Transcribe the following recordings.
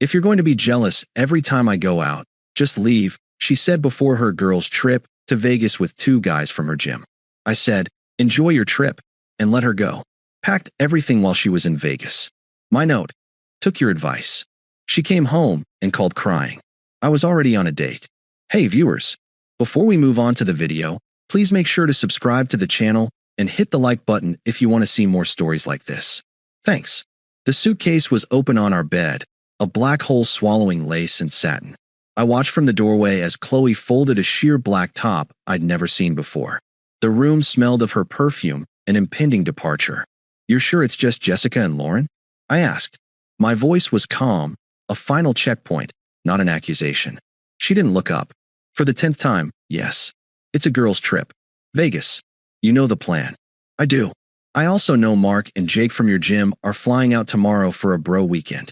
If you're going to be jealous every time I go out, just leave, she said before her girls' trip to Vegas with 2 guys from her gym. I said, enjoy your trip, and let her go. Packed everything while she was in Vegas. My note: took your advice. She came home and called crying. I was already on a date. Hey viewers, before we move on to the video, please make sure to subscribe to the channel and hit the like button if you want to see more stories like this. Thanks. The suitcase was open on our bed, a black hole swallowing lace and satin. I watched from the doorway as Qley folded a sheer black top I'd never seen before. The room smelled of her perfume and impending departure. You're sure it's just Jessica and Lauren? I asked. My voice was calm, a final checkpoint, not an accusation. She didn't look up. For the 10th time, yes. It's a girls' trip. Vegas. You know the plan. I do. I also know Mark and Jake from your gym are flying out tomorrow for a bro weekend.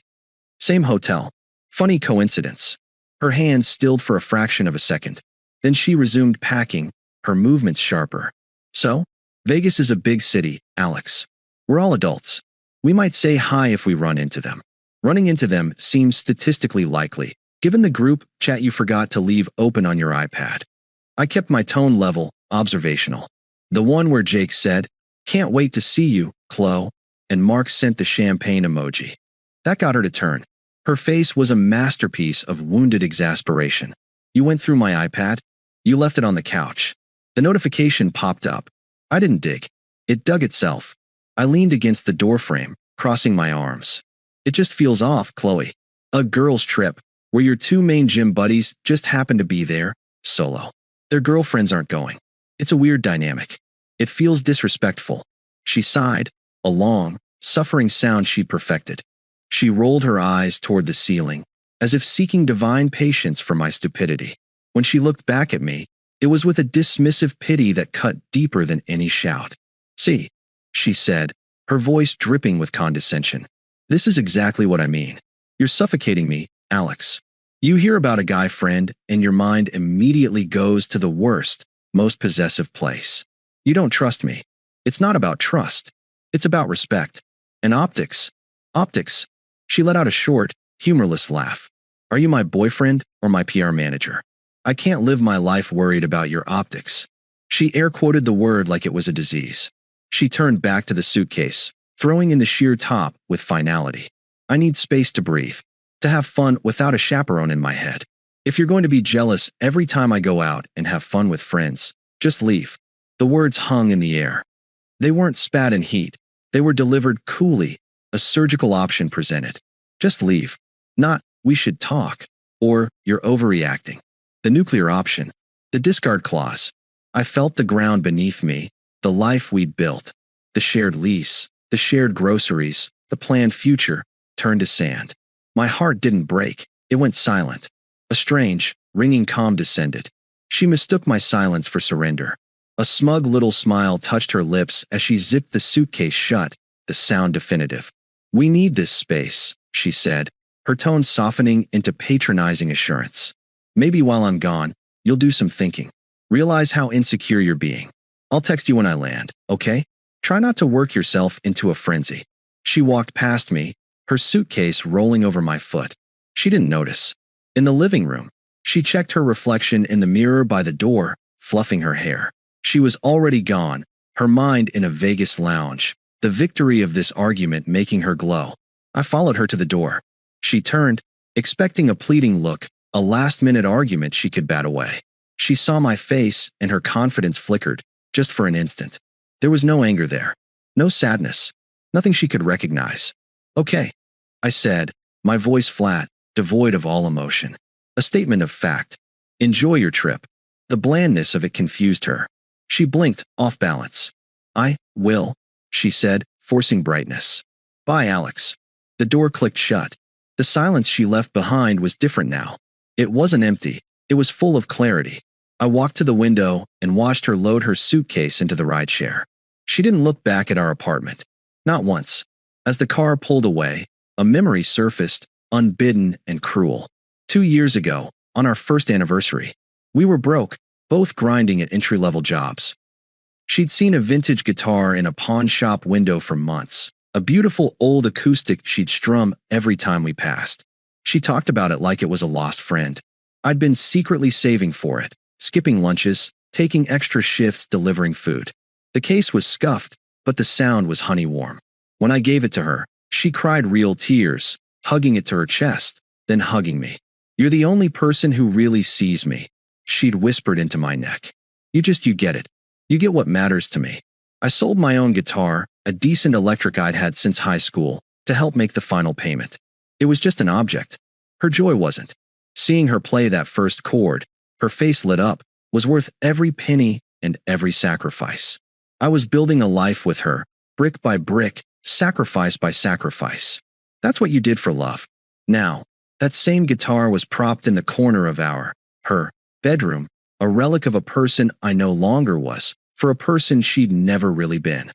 Same hotel. Funny coincidence. Her hands stilled for a fraction of a second. Then she resumed packing, her movements sharper. So, Vegas is a big city, Alex. We're all adults. We might say hi if we run into them. Running into them seems statistically likely, given the group chat you forgot to leave open on your iPad. I kept my tone level, observational. The one where Jake said, "Can't wait to see you, Qley," and Mark sent the champagne emoji. That got her to turn. Her face was a masterpiece of wounded exasperation. You went through my iPad? You left it on the couch. The notification popped up. I didn't dig. It dug itself. I leaned against the doorframe, crossing my arms. It just feels off, Qley. A girls' trip, where your 2 main gym buddies just happen to be there, solo. Their girlfriends aren't going. It's a weird dynamic. It feels disrespectful. She sighed, a long, suffering sound she'd perfected. She rolled her eyes toward the ceiling, as if seeking divine patience for my stupidity. When she looked back at me, it was with a dismissive pity that cut deeper than any shout. "See," she said, her voice dripping with condescension. "This is exactly what I mean. You're suffocating me, Alex. You hear about a guy friend, and your mind immediately goes to the worst, most possessive place. You don't trust me. It's not about trust. It's about respect. And optics. Optics." She let out a short, humorless laugh. "Are you my boyfriend or my PR manager? I can't live my life worried about your optics." She air-quoted the word like it was a disease. She turned back to the suitcase, throwing in the sheer top with finality. "I need space to breathe, to have fun without a chaperone in my head. If you're going to be jealous every time I go out and have fun with friends, just leave." The words hung in the air. They weren't spat in heat. They were delivered coolly, a surgical option presented. Just leave. Not, "we should talk," or "you're overreacting." The nuclear option. The discard clause. I felt the ground beneath me, the life we'd built, the shared lease, the shared groceries, the planned future, turned to sand. My heart didn't break. It went silent. A strange, ringing calm descended. She mistook my silence for surrender. A smug little smile touched her lips as she zipped the suitcase shut, the sound definitive. "We need this space," she said, her tone softening into patronizing assurance. "Maybe while I'm gone, you'll do some thinking. Realize how insecure you're being. I'll text you when I land, okay? Try not to work yourself into a frenzy." She walked past me, her suitcase rolling over my foot. She didn't notice. In the living room, she checked her reflection in the mirror by the door, fluffing her hair. She was already gone, her mind in a Vegas lounge, the victory of this argument making her glow. I followed her to the door. She turned, expecting a pleading look, a last-minute argument she could bat away. She saw my face, and her confidence flickered, just for an instant. There was no anger there. No sadness. Nothing she could recognize. "Okay," I said, my voice flat, devoid of all emotion. A statement of fact. "Enjoy your trip." The blandness of it confused her. She blinked, off balance. "I will," she said, forcing brightness. "Bye, Alex." The door clicked shut. The silence she left behind was different now. It wasn't empty. It was full of clarity. I walked to the window and watched her load her suitcase into the rideshare. She didn't look back at our apartment. Not once. As the car pulled away, a memory surfaced, unbidden and cruel. 2 years ago, on our first anniversary, we were broke, both grinding at entry-level jobs. She'd seen a vintage guitar in a pawn shop window for months, a beautiful old acoustic she'd strum every time we passed. She talked about it like it was a lost friend. I'd been secretly saving for it, skipping lunches, taking extra shifts delivering food. The case was scuffed, but the sound was honey warm. When I gave it to her, she cried real tears, hugging it to her chest, then hugging me. "You're the only person who really sees me," she'd whispered into my neck. You get it. You get what matters to me." I sold my own guitar, a decent electric I'd had since high school, to help make the final payment. It was just an object. Her joy wasn't. Seeing her play that first chord, her face lit up, was worth every penny and every sacrifice. I was building a life with her, brick by brick, sacrifice by sacrifice. That's what you did for love. Now, that same guitar was propped in the corner of her bedroom, a relic of a person I no longer was, for a person she'd never really been.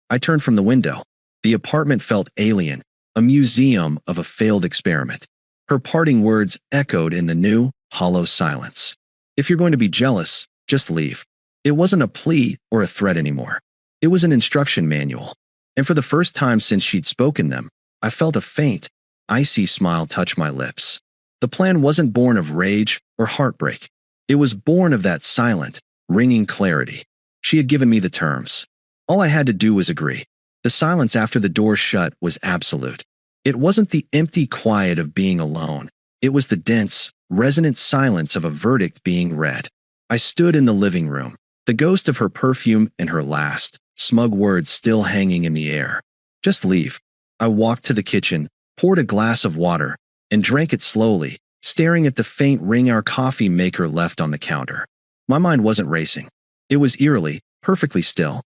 I turned from the window. The apartment felt alien, a museum of a failed experiment. Her parting words echoed in the new, hollow silence. "If you're going to be jealous, just leave." It wasn't a plea or a threat anymore. It was an instruction manual. And for the first time since she'd spoken them, I felt a faint, icy smile touch my lips. The plan wasn't born of rage or heartbreak. It was born of that silent, ringing clarity. She had given me the terms. All I had to do was agree. The silence after the door shut was absolute. It wasn't the empty quiet of being alone. It was the dense, resonant silence of a verdict being read. I stood in the living room, the ghost of her perfume and her last, smug words still hanging in the air. "Just leave." I walked to the kitchen, poured a glass of water, and drank it slowly, staring at the faint ring our coffee maker left on the counter. My mind wasn't racing. It was eerily, perfectly still.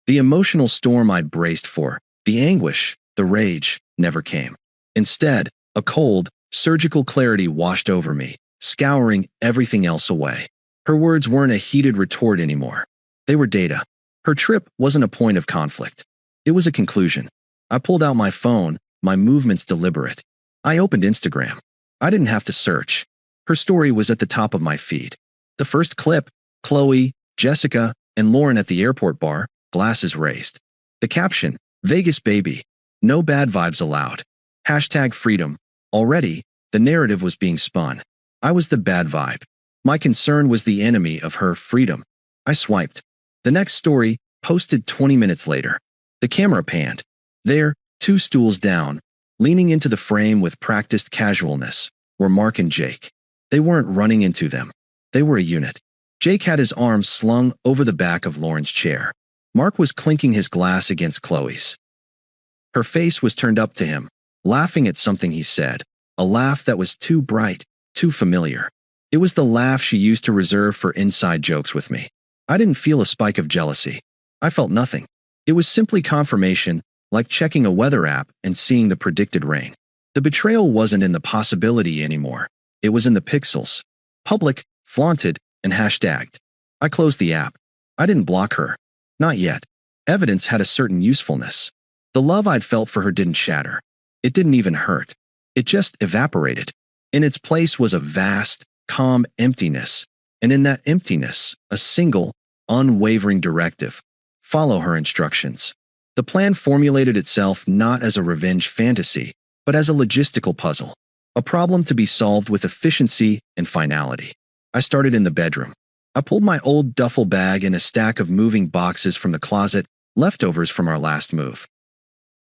The emotional storm I'd braced for, the anguish, the rage, never came. Instead, a cold, surgical clarity washed over me, scouring everything else away. Her words weren't a heated retort anymore. They were data. Her trip wasn't a point of conflict. It was a conclusion. I pulled out my phone, my movements deliberate. I opened Instagram. I didn't have to search. Her story was at the top of my feed. The first clip, Qley, Jessica, and Lauren at the airport bar, glasses raised. The caption, "Vegas baby, no bad vibes allowed." #freedom. Already, the narrative was being spun. I was the bad vibe. My concern was the enemy of her freedom. I swiped. The next story, posted 20 minutes later. The camera panned. There, 2 stools down, leaning into the frame with practiced casualness, were Mark and Jake. They weren't running into them. They were a unit. Jake had his arms slung over the back of Lauren's chair. Mark was clinking his glass against Qley's. Her face was turned up to him, laughing at something he said, a laugh that was too bright, too familiar. It was the laugh she used to reserve for inside jokes with me. I didn't feel a spike of jealousy. I felt nothing. It was simply confirmation, like checking a weather app and seeing the predicted rain. The betrayal wasn't in the possibility anymore. It was in the pixels. Public, flaunted, and hashtagged. I closed the app. I didn't block her. Not yet. Evidence had a certain usefulness. The love I'd felt for her didn't shatter. It didn't even hurt. It just evaporated. In its place was a vast, calm emptiness, and in that emptiness, a single, unwavering directive: follow her instructions. The plan formulated itself not as a revenge fantasy, but as a logistical puzzle, a problem to be solved with efficiency and finality. I started in the bedroom. I pulled my old duffel bag and a stack of moving boxes from the closet, leftovers from our last move.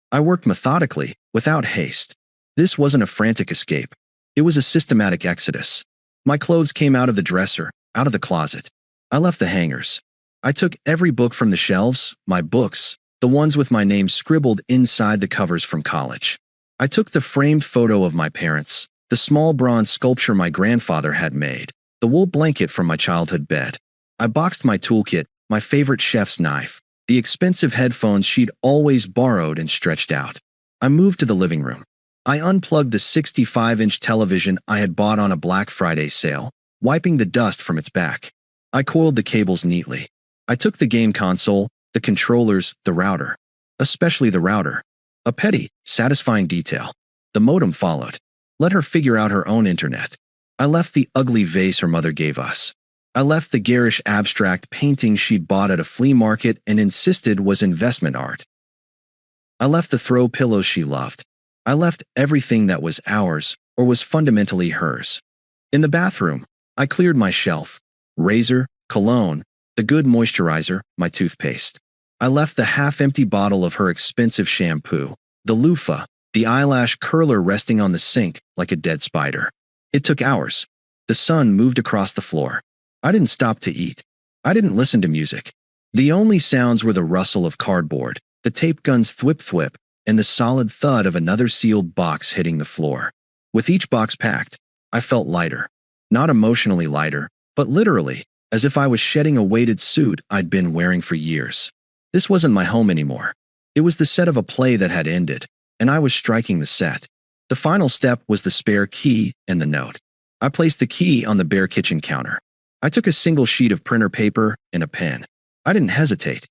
I worked methodically, without haste. This wasn't a frantic escape. It was a systematic exodus. My clothes came out of the dresser, out of the closet. I left the hangers. I took every book from the shelves, my books, the ones with my name scribbled inside the covers from college. I took the framed photo of my parents, the small bronze sculpture my grandfather had made, the wool blanket from my childhood bed. I boxed my toolkit, my favorite chef's knife, the expensive headphones she'd always borrowed and stretched out. I moved to the living room. I unplugged the 65-inch television I had bought on a Black Friday sale, wiping the dust from its back. I coiled the cables neatly. I took the game console, the controllers, the router. Especially the router. A petty, satisfying detail. The modem followed. Let her figure out her own internet. I left the ugly vase her mother gave us. I left the garish abstract painting she'd bought at a flea market and insisted was investment art. I left the throw pillows she loved. I left everything that was ours or was fundamentally hers. In the bathroom, I cleared my shelf, razor, cologne, the good moisturizer, my toothpaste. I left the half-empty bottle of her expensive shampoo, the loofah, the eyelash curler resting on the sink like a dead spider. It took hours. The sun moved across the floor. I didn't stop to eat. I didn't listen to music. The only sounds were the rustle of cardboard, the tape gun's thwip-thwip, and the solid thud of another sealed box hitting the floor. With each box packed, I felt lighter. Not emotionally lighter, but literally, as if I was shedding a weighted suit I'd been wearing for years. This wasn't my home anymore. It was the set of a play that had ended, and I was striking the set. The final step was the spare key and the note. I placed the key on the bare kitchen counter. I took a single sheet of printer paper and a pen. I didn't hesitate.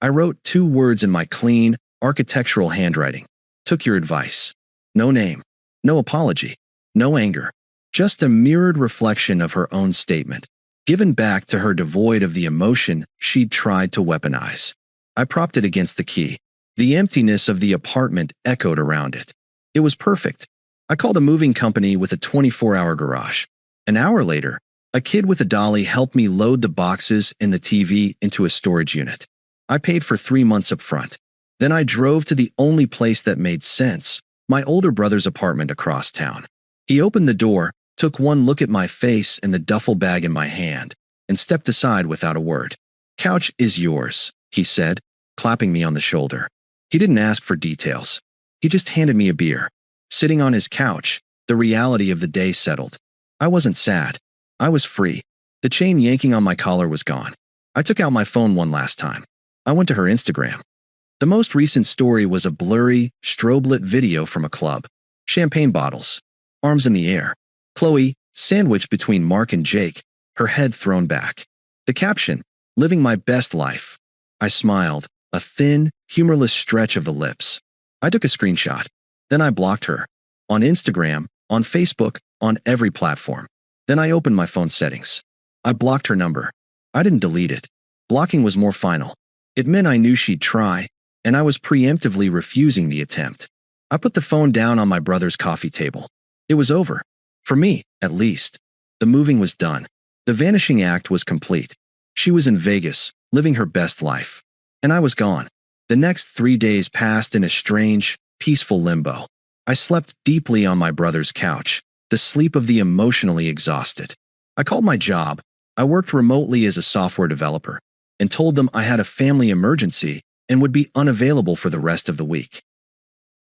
I wrote 2 words in my clean, architectural handwriting. Took your advice. No name. No apology. No anger. Just a mirrored reflection of her own statement, given back to her devoid of the emotion she'd tried to weaponize. I propped it against the key. The emptiness of the apartment echoed around it. It was perfect. I called a moving company with a 24-hour garage. An hour later, a kid with a dolly helped me load the boxes and the TV into a storage unit. I paid for 3 months up front. Then I drove to the only place that made sense, my older brother's apartment across town. He opened the door, took one look at my face and the duffel bag in my hand, and stepped aside without a word. "Couch is yours," he said, clapping me on the shoulder. He didn't ask for details. He just handed me a beer. Sitting on his couch, the reality of the day settled. I wasn't sad. I was free. The chain yanking on my collar was gone. I took out my phone one last time. I went to her Instagram. The most recent story was a blurry, strobe-lit video from a club. Champagne bottles. Arms in the air. Qley, sandwiched between Mark and Jake, her head thrown back. The caption, "Living my best life." I smiled, a thin, humorless stretch of the lips. I took a screenshot. Then I blocked her. On Instagram, on Facebook, on every platform. Then I opened my phone settings. I blocked her number. I didn't delete it. Blocking was more final. It meant I knew she'd try, and I was preemptively refusing the attempt. I put the phone down on my brother's coffee table. It was over. For me, at least. The moving was done. The vanishing act was complete. She was in Vegas, living her best life. And I was gone. The next 3 days passed in a strange, peaceful limbo. I slept deeply on my brother's couch, the sleep of the emotionally exhausted. I called my job. I worked remotely as a software developer, and told them I had a family emergency and would be unavailable for the rest of the week.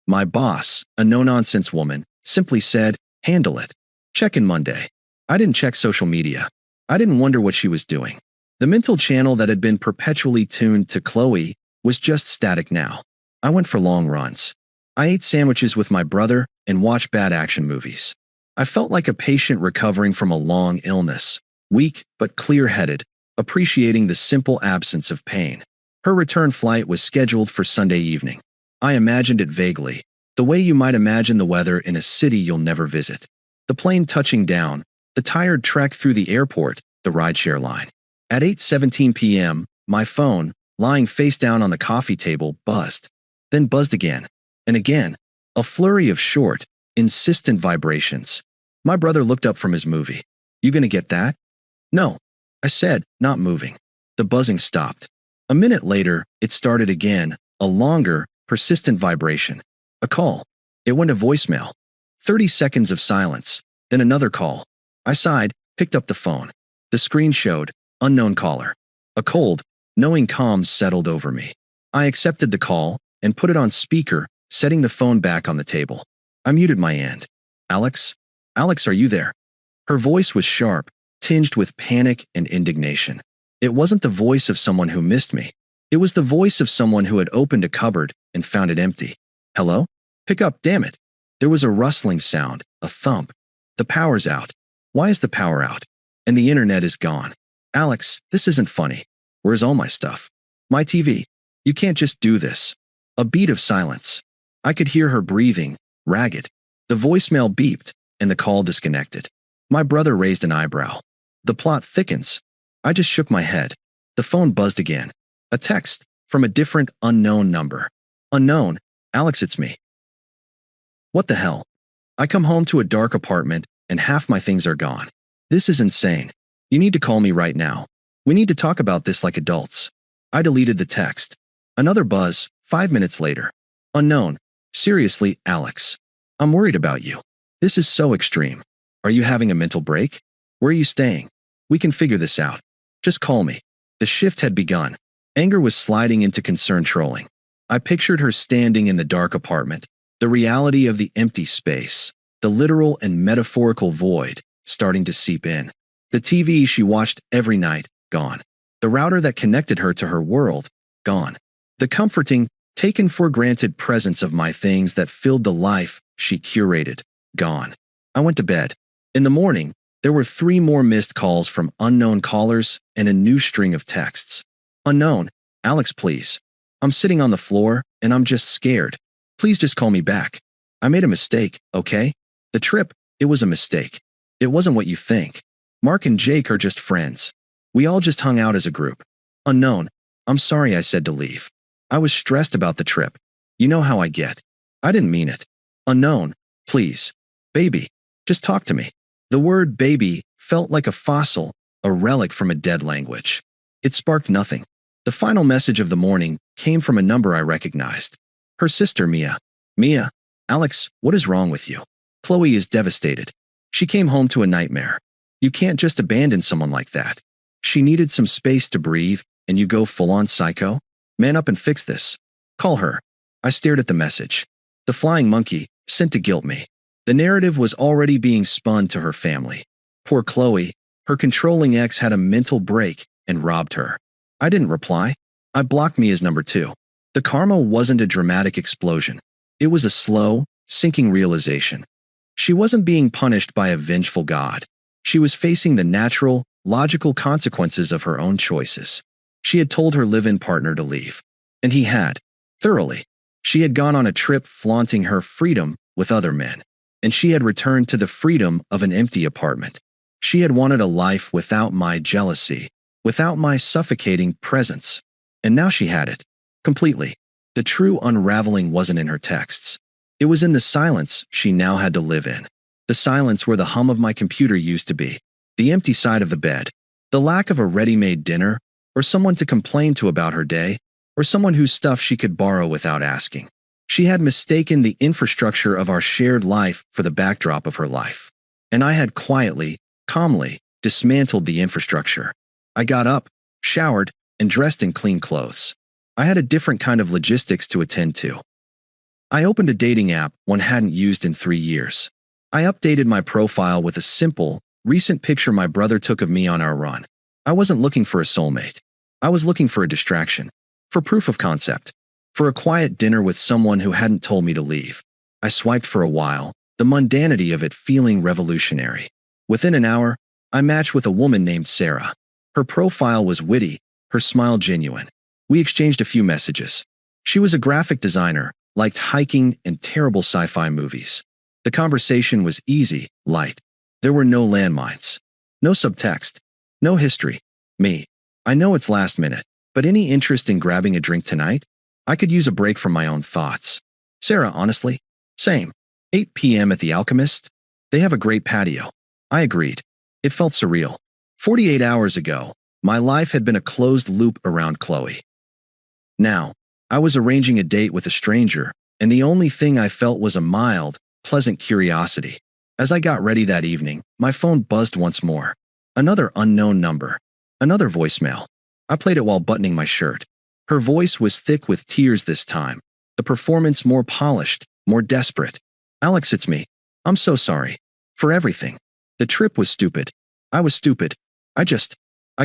My boss, a no-nonsense woman, simply said, "Handle it. Check in Monday." I didn't check social media. I didn't wonder what she was doing. The mental channel that had been perpetually tuned to Qley was just static now. I went for long runs. I ate sandwiches with my brother and watched bad action movies. I felt like a patient recovering from a long illness, weak but clear-headed, appreciating the simple absence of pain. Her return flight was scheduled for Sunday evening. I imagined it vaguely, the way you might imagine the weather in a city you'll never visit. The plane touching down, the tired trek through the airport, the rideshare line. At 8:17 p.m., my phone, lying face down on the coffee table, buzzed. Then buzzed again. And again. A flurry of short, insistent vibrations. My brother looked up from his movie. "You gonna get that?" "No," I said, not moving. The buzzing stopped. A minute later, it started again, a longer, persistent vibration. A call. It went to voicemail. 30 seconds of silence. Then another call. I sighed, picked up the phone. The screen showed, unknown caller. A cold, knowing calm settled over me. I accepted the call and put it on speaker, setting the phone back on the table. I muted my end. "Alex? Alex, are you there?" Her voice was sharp, tinged with panic and indignation. It wasn't the voice of someone who missed me. It was the voice of someone who had opened a cupboard and found it empty. "Hello? Pick up, damn it." There was a rustling sound, a thump. "The power's out." "Why is the power out?" "And the internet is gone." "Alex, this isn't funny. Where's all my stuff?" "My TV. You can't just do this." A beat of silence. I could hear her breathing, ragged. The voicemail beeped, and the call disconnected. My brother raised an eyebrow. "The plot thickens." I just shook my head. The phone buzzed again. A text, from a different, unknown number. "Unknown, Alex, it's me." What the hell? I come home to a dark apartment and half my things are gone. This is insane. You need to call me right now. We need to talk about this like adults. I deleted the text. Another buzz, 5 minutes later. Unknown. Seriously, Alex. I'm worried about you. This is so extreme. Are you having a mental break? Where are you staying? We can figure this out. Just call me. The shift had begun. Anger was sliding into concern trolling. I pictured her standing in the dark apartment, the reality of the empty space, the literal and metaphorical void starting to seep in. The TV she watched every night, gone. The router that connected her to her world, gone. The comforting, taken for granted presence of my things that filled the life she curated, gone. I went to bed. In the morning, there were 3 more missed calls from unknown callers and a new string of texts. Unknown, Alex, please. I'm sitting on the floor and I'm just scared. Please just call me back. I made a mistake, okay? The trip, it was a mistake. It wasn't what you think. Mark and Jake are just friends. We all just hung out as a group. Unknown, I'm sorry I said to leave. I was stressed about the trip. You know how I get. I didn't mean it. Unknown, please. Baby, just talk to me. The word baby felt like a fossil, a relic from a dead language. It sparked nothing. The final message of the morning came from a number I recognized. Her sister, Mia. Mia, Alex, what is wrong with you? Qley is devastated. She came home to a nightmare. You can't just abandon someone like that. She needed some space to breathe, and you go full-on psycho? Man up and fix this. Call her. I stared at the message. The flying monkey, sent to guilt me. The narrative was already being spun to her family. Poor Qley, her controlling ex had a mental break and robbed her. I didn't reply. I blocked me as number 2. The karma wasn't a dramatic explosion. It was a slow, sinking realization. She wasn't being punished by a vengeful god. She was facing the natural, logical consequences of her own choices. She had told her live-in partner to leave. And he had. Thoroughly. She had gone on a trip flaunting her freedom with other men. And she had returned to the freedom of an empty apartment. She had wanted a life without my jealousy, without my suffocating presence. And now she had it. Completely. The true unraveling wasn't in her texts. It was in the silence she now had to live in. The silence where the hum of my computer used to be. The empty side of the bed. The lack of a ready-made dinner, or someone to complain to about her day, or someone whose stuff she could borrow without asking. She had mistaken the infrastructure of our shared life for the backdrop of her life. And I had quietly, calmly, dismantled the infrastructure. I got up, showered, and dressed in clean clothes. I had a different kind of logistics to attend to. I opened a dating app one hadn't used in 3 years. I updated my profile with a simple, recent picture my brother took of me on our run. I wasn't looking for a soulmate. I was looking for a distraction. For proof of concept. For a quiet dinner with someone who hadn't told me to leave. I swiped for a while, the mundanity of it feeling revolutionary. Within an hour, I matched with a woman named Sarah. Her profile was witty, her smile genuine. We exchanged a few messages. She was a graphic designer, liked hiking and terrible sci-fi movies. The conversation was easy, light. There were no landmines. No subtext. No history. Me. I know it's last minute, but any interest in grabbing a drink tonight? I could use a break from my own thoughts. Sarah, honestly? Same. 8 p.m. at The Alchemist? They have a great patio. I agreed. It felt surreal. 48 hours ago, my life had been a closed loop around Qley. Now, I was arranging a date with a stranger, and the only thing I felt was a mild, pleasant curiosity. As I got ready that evening, my phone buzzed once more. Another unknown number. Another voicemail. I played it while buttoning my shirt. Her voice was thick with tears this time. The performance more polished, more desperate. Alex, it's me. I'm so sorry. For everything. The trip was stupid. I was stupid. I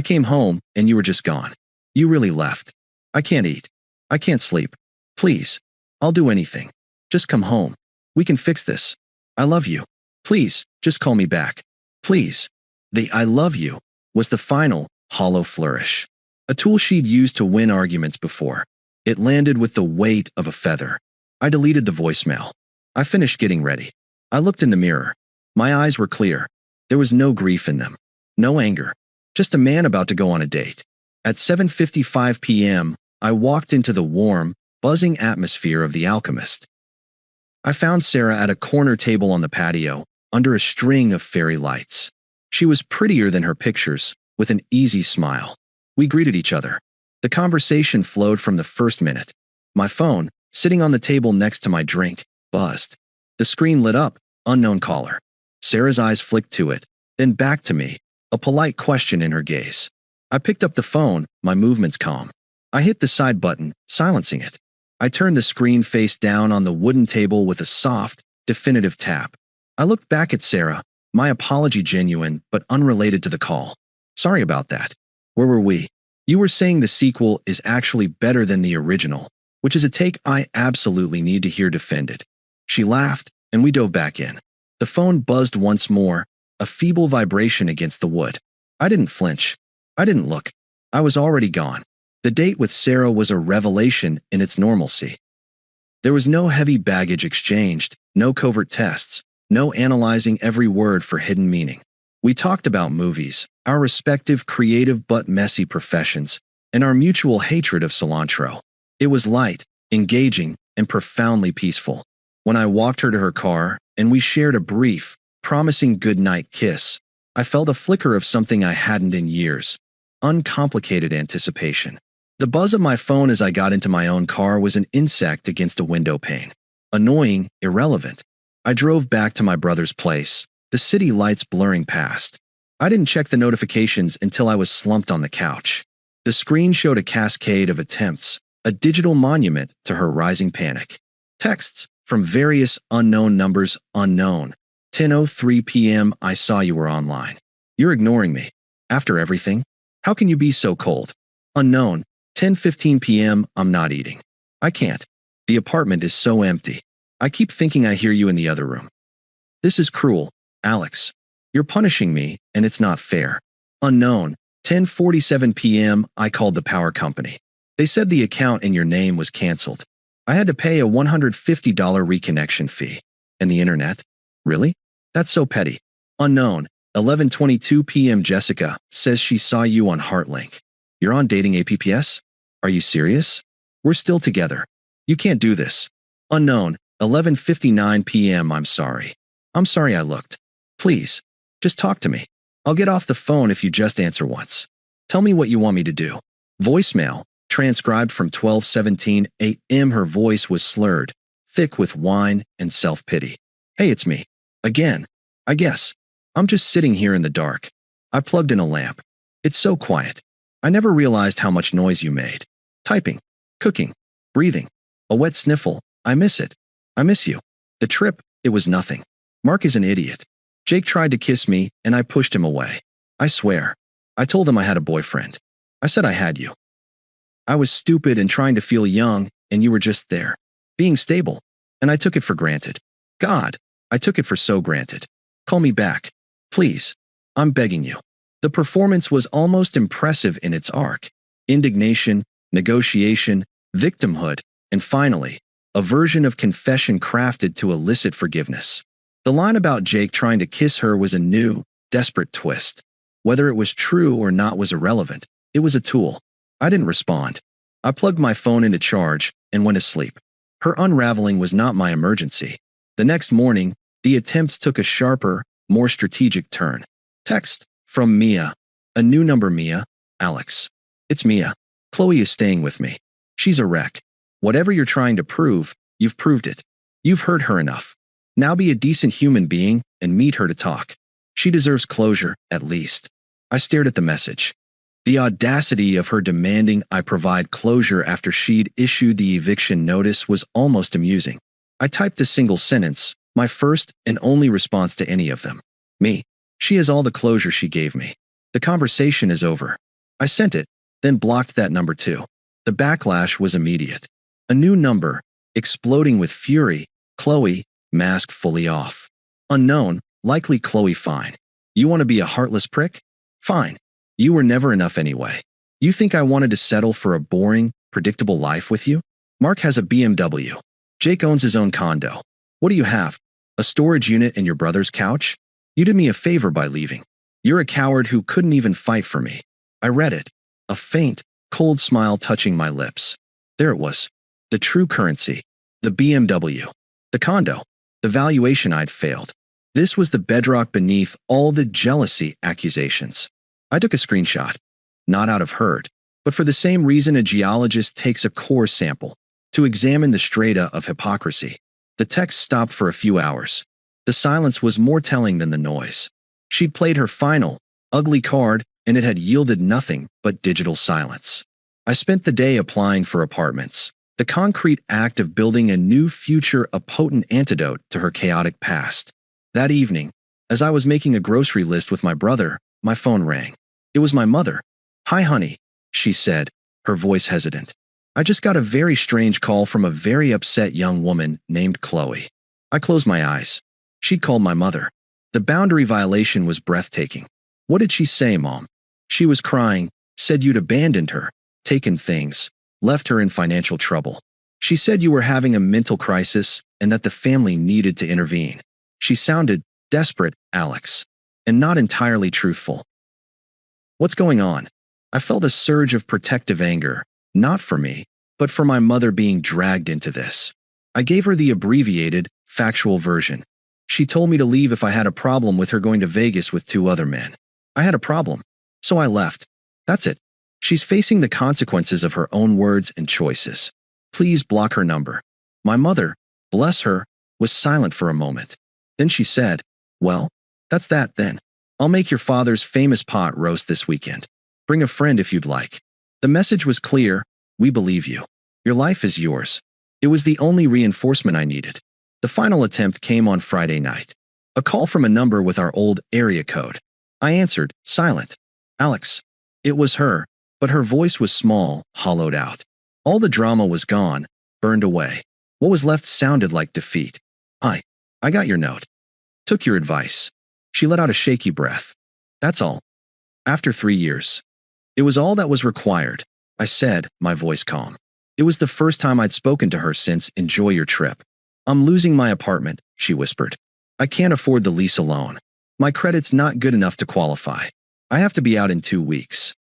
came home, and you were just gone. You really left. I can't eat. I can't sleep. Please. I'll do anything. Just come home. We can fix this. I love you. Please, just call me back. Please. The I love you was the final, hollow flourish. A tool she'd used to win arguments before. It landed with the weight of a feather. I deleted the voicemail. I finished getting ready. I looked in the mirror. My eyes were clear. There was no grief in them. No anger. Just a man about to go on a date. At 7:55 p.m., I walked into the warm, buzzing atmosphere of The Alchemist. I found Sarah at a corner table on the patio, under a string of fairy lights. She was prettier than her pictures, with an easy smile. We greeted each other. The conversation flowed from the first minute. My phone, sitting on the table next to my drink, buzzed. The screen lit up, unknown caller. Sarah's eyes flicked to it, then back to me, a polite question in her gaze. I picked up the phone, my movements calm. I hit the side button, silencing it. I turned the screen face down on the wooden table with a soft, definitive tap. I looked back at Sarah, my apology genuine but unrelated to the call. Sorry about that. Where were we? You were saying the sequel is actually better than the original, which is a take I absolutely need to hear defended. She laughed, and we dove back in. The phone buzzed once more, a feeble vibration against the wood. I didn't flinch. I didn't look. I was already gone. The date with Sarah was a revelation in its normalcy. There was no heavy baggage exchanged, no covert tests, no analyzing every word for hidden meaning. We talked about movies, our respective creative but messy professions, and our mutual hatred of cilantro. It was light, engaging, and profoundly peaceful. When I walked her to her car, and we shared a brief, promising goodnight kiss, I felt a flicker of something I hadn't in years. Uncomplicated anticipation. The buzz of my phone as I got into my own car was an insect against a window pane. Annoying, irrelevant. I drove back to my brother's place, the city lights blurring past. I didn't check the notifications until I was slumped on the couch. The screen showed a cascade of attempts, a digital monument to her rising panic. Texts from various unknown numbers unknown. 10:03 p.m. I saw you were online. You're ignoring me. After everything? How can you be so cold? Unknown. 10:15 p.m. I'm not eating. I can't. The apartment is so empty. I keep thinking I hear you in the other room. This is cruel, Alex. You're punishing me, and it's not fair. Unknown. 10:47 p.m. I called the power company. They said the account in your name was canceled. I had to pay a $150 reconnection fee. And the internet? Really? That's so petty. Unknown. 11:22 p.m. Jessica says she saw you on Heartlink. You're on dating apps? Are you serious? We're still together. You can't do this. Unknown. 11:59 p.m. I'm sorry. I'm sorry I looked. Please, just talk to me. I'll get off the phone if you just answer once. Tell me what you want me to do. Voicemail, transcribed from 12:17 a.m. Her voice was slurred, thick with whine and self-pity. Hey, it's me. Again. I guess. I'm just sitting here in the dark. I plugged in a lamp. It's so quiet. I never realized how much noise you made. Typing, cooking, breathing, a wet sniffle. I miss it. I miss you. The trip, it was nothing. Mark is an idiot. Jake tried to kiss me, and I pushed him away. I swear. I told him I had a boyfriend. I said I had you. I was stupid and trying to feel young, and you were just there, being stable, and I took it for granted. God, I took it for so granted. Call me back. Please. I'm begging you. The performance was almost impressive in its arc. Indignation, negotiation, victimhood, and finally, a version of confession crafted to elicit forgiveness. The line about Jake trying to kiss her was a new, desperate twist. Whether it was true or not was irrelevant. It was a tool. I didn't respond. I plugged my phone into charge and went to sleep. Her unraveling was not my emergency. The next morning, the attempts took a sharper, more strategic turn. Text from Mia. A new number. Mia. Alex. It's Mia. Qley is staying with me. She's a wreck. Whatever you're trying to prove, you've proved it. You've hurt her enough. Now be a decent human being and meet her to talk. She deserves closure, at least. I stared at the message. The audacity of her demanding I provide closure after she'd issued the eviction notice was almost amusing. I typed a single sentence, my first and only response to any of them. Me. She has all the closure she gave me. The conversation is over. I sent it, then blocked that number too. The backlash was immediate. A new number, exploding with fury. Qley, mask fully off. Unknown, likely Qley. Fine. You want to be a heartless prick? Fine. You were never enough anyway. You think I wanted to settle for a boring, predictable life with you? Mark has a BMW. Jake owns his own condo. What do you have? A storage unit in your brother's couch? You did me a favor by leaving. You're a coward who couldn't even fight for me. I read it. A faint, cold smile touching my lips. There it was. The true currency. The BMW. The condo. The valuation I'd failed. This was the bedrock beneath all the jealousy accusations. I took a screenshot. Not out of hurt, but for the same reason a geologist takes a core sample, to examine the strata of hypocrisy. The text stopped for a few hours. The silence was more telling than the noise. She'd played her final, ugly card, and it had yielded nothing but digital silence. I spent the day applying for apartments, the concrete act of building a new future a potent antidote to her chaotic past. That evening, as I was making a grocery list with my brother, my phone rang. It was my mother. "Hi, honey," she said, her voice hesitant. "I just got a very strange call from a very upset young woman named Qley." I closed my eyes. She'd called my mother. The boundary violation was breathtaking. "What did she say, Mom?" "She was crying, said you'd abandoned her, taken things, left her in financial trouble. She said you were having a mental crisis and that the family needed to intervene." She sounded desperate, Alex, and not entirely truthful. What's going on? I felt a surge of protective anger, not for me, but for my mother being dragged into this. I gave her the abbreviated, factual version. She told me to leave if I had a problem with her going to Vegas with 2 other men. I had a problem, so I left. That's it. She's facing the consequences of her own words and choices. Please block her number. My mother, bless her, was silent for a moment. Then she said, "Well, that's that then. I'll make your father's famous pot roast this weekend. Bring a friend if you'd like." The message was clear. We believe you. Your life is yours. It was the only reinforcement I needed. The final attempt came on Friday night. A call from a number with our old area code. I answered, silent. "Alex." It was her, but her voice was small, hollowed out. All the drama was gone, burned away. What was left sounded like defeat. "Hi. I got your note. Took your advice." She let out a shaky breath. "That's all. After 3 years." It was all that was required, I said, my voice calm. It was the first time I'd spoken to her since "Enjoy your trip." "I'm losing my apartment," she whispered. "I can't afford the lease alone. My credit's not good enough to qualify. I have to be out in 2 weeks."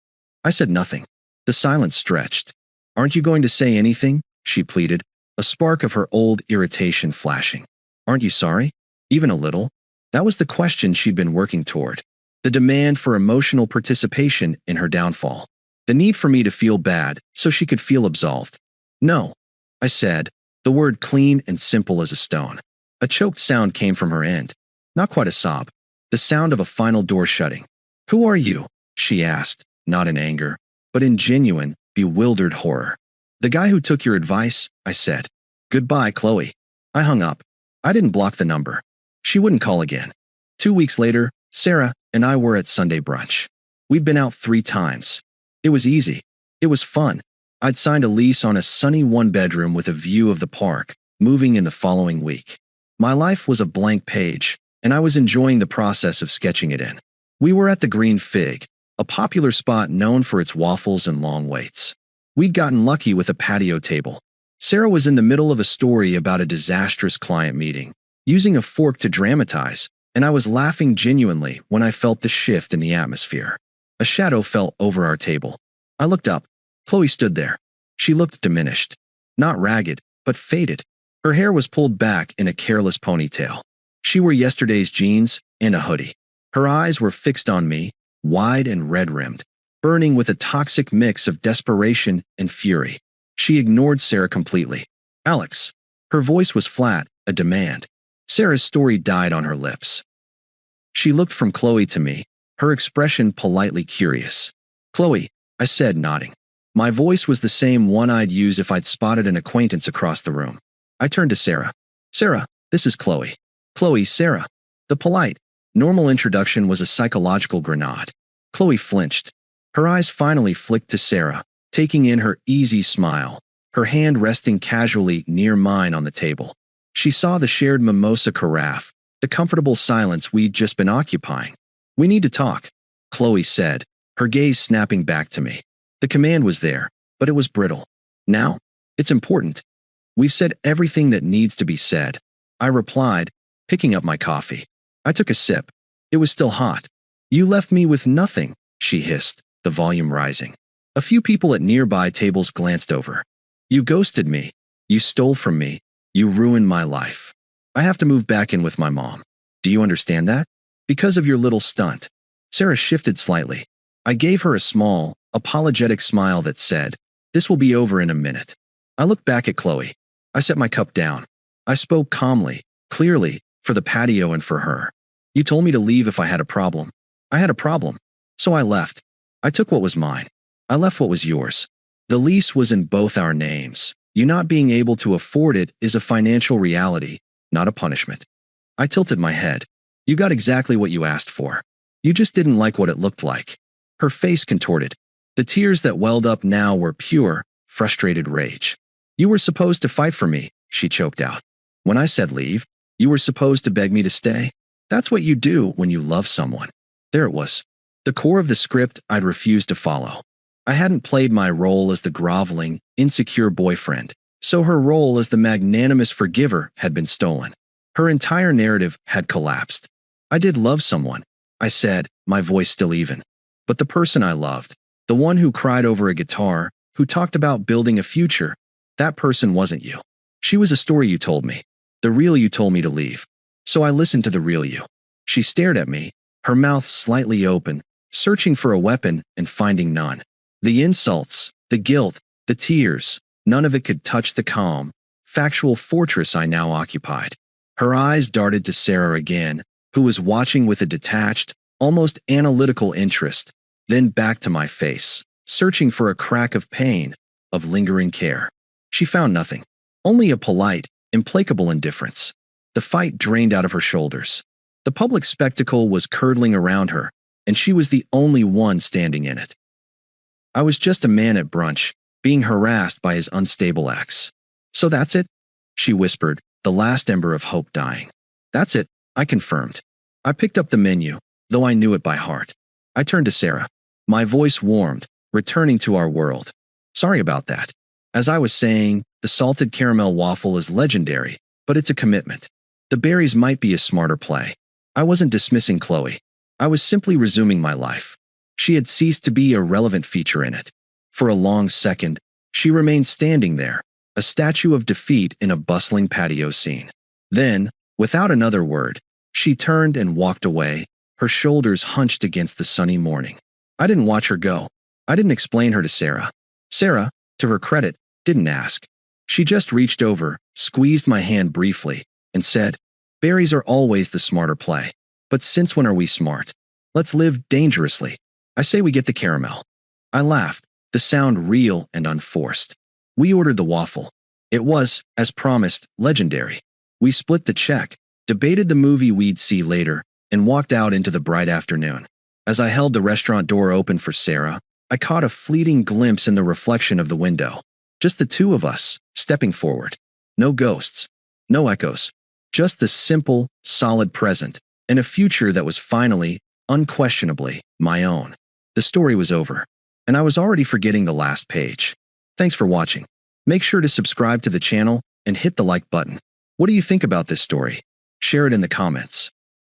I said nothing. The silence stretched. "Aren't you going to say anything?" she pleaded, a spark of her old irritation flashing. "Aren't you sorry? Even a little?" That was the question she'd been working toward. The demand for emotional participation in her downfall. The need for me to feel bad so she could feel absolved. "No," I said, the word clean and simple as a stone. A choked sound came from her end. Not quite a sob. The sound of a final door shutting. "Who are you?" she asked, not in anger, but in genuine, bewildered horror. "The guy who took your advice," I said. "Goodbye, Qley." I hung up. I didn't block the number. She wouldn't call again. 2 weeks later, Sarah and I were at Sunday brunch. We'd been out 3 times. It was easy. It was fun. I'd signed a lease on a sunny 1-bedroom with a view of the park, moving in the following week. My life was a blank page, and I was enjoying the process of sketching it in. We were at the Green Fig, a popular spot known for its waffles and long waits. We'd gotten lucky with a patio table. Sarah was in the middle of a story about a disastrous client meeting, using a fork to dramatize, and I was laughing genuinely when I felt the shift in the atmosphere. A shadow fell over our table. I looked up. Qley stood there. She looked diminished. Not ragged, but faded. Her hair was pulled back in a careless ponytail. She wore yesterday's jeans and a hoodie. Her eyes were fixed on me, wide and red-rimmed, burning with a toxic mix of desperation and fury. She ignored Sarah completely. "Alex." Her voice was flat, a demand. Sarah's story died on her lips. She looked from Qley to me, her expression politely curious. "Qley," I said, nodding. My voice was the same one I'd use if I'd spotted an acquaintance across the room. I turned to Sarah. "Sarah, this is Qley." "Qley, Sarah." The polite, normal introduction was a psychological grenade. Qley flinched. Her eyes finally flicked to Sarah, taking in her easy smile, her hand resting casually near mine on the table. She saw the shared mimosa carafe, the comfortable silence we'd just been occupying. "We need to talk," Qley said, her gaze snapping back to me. The command was there, but it was brittle. "Now? It's important. We've said everything that needs to be said," I replied, picking up my coffee. I took a sip. It was still hot. "You left me with nothing," she hissed, the volume rising. A few people at nearby tables glanced over. "You ghosted me. You stole from me. You ruined my life." I have to move back in with my mom. Do you understand that? Because of your little stunt. Sarah shifted slightly. I gave her a small, apologetic smile that said, "This will be over in a minute." I looked back at Qley. I set my cup down. I spoke calmly, clearly, for the patio and for her. "You told me to leave if I had a problem. I had a problem. So I left. I took what was mine. I left what was yours. The lease was in both our names. You not being able to afford it is a financial reality, not a punishment." I tilted my head. "You got exactly what you asked for. You just didn't like what it looked like." Her face contorted. The tears that welled up now were pure, frustrated rage. "You were supposed to fight for me," she choked out. "When I said leave, you were supposed to beg me to stay. That's what you do when you love someone." There it was. The core of the script I'd refused to follow. I hadn't played my role as the groveling, insecure boyfriend, so her role as the magnanimous forgiver had been stolen. Her entire narrative had collapsed. "I did love someone," I said, my voice still even. "But the person I loved, the one who cried over a guitar, who talked about building a future, that person wasn't you. She was a story you told me, the real you told me to leave. So I listened to the real you." She stared at me, her mouth slightly open, searching for a weapon and finding none. The insults, the guilt, the tears, none of it could touch the calm, factual fortress I now occupied. Her eyes darted to Sarah again, who was watching with a detached, almost analytical interest, then back to my face, searching for a crack of pain, of lingering care. She found nothing, only a polite, implacable indifference. The fight drained out of her shoulders. The public spectacle was curdling around her, and she was the only one standing in it. I was just a man at brunch, being harassed by his unstable ex. "So that's it?" she whispered, the last ember of hope dying. "That's it," I confirmed. I picked up the menu, though I knew it by heart. I turned to Sarah. My voice warmed, returning to our world. "Sorry about that. As I was saying, the salted caramel waffle is legendary, but it's a commitment. The berries might be a smarter play." I wasn't dismissing Qley. I was simply resuming my life. She had ceased to be a relevant feature in it. For a long second, she remained standing there, a statue of defeat in a bustling patio scene. Then, without another word, she turned and walked away, her shoulders hunched against the sunny morning. I didn't watch her go. I didn't explain her to Sarah. Sarah, to her credit, didn't ask. She just reached over, squeezed my hand briefly, and said, "Berries are always the smarter play. But since when are we smart? Let's live dangerously. I say we get the caramel." I laughed, the sound real and unforced. We ordered the waffle. It was, as promised, legendary. We split the check, debated the movie we'd see later, and walked out into the bright afternoon. As I held the restaurant door open for Sarah, I caught a fleeting glimpse in the reflection of the window. Just the two of us, stepping forward. No ghosts, no echoes. Just the simple, solid present, and a future that was finally, unquestionably, my own. The story was over, and I was already forgetting the last page. Thanks for watching. Make sure to subscribe to the channel and hit the like button. What do you think about this story? Share it in the comments.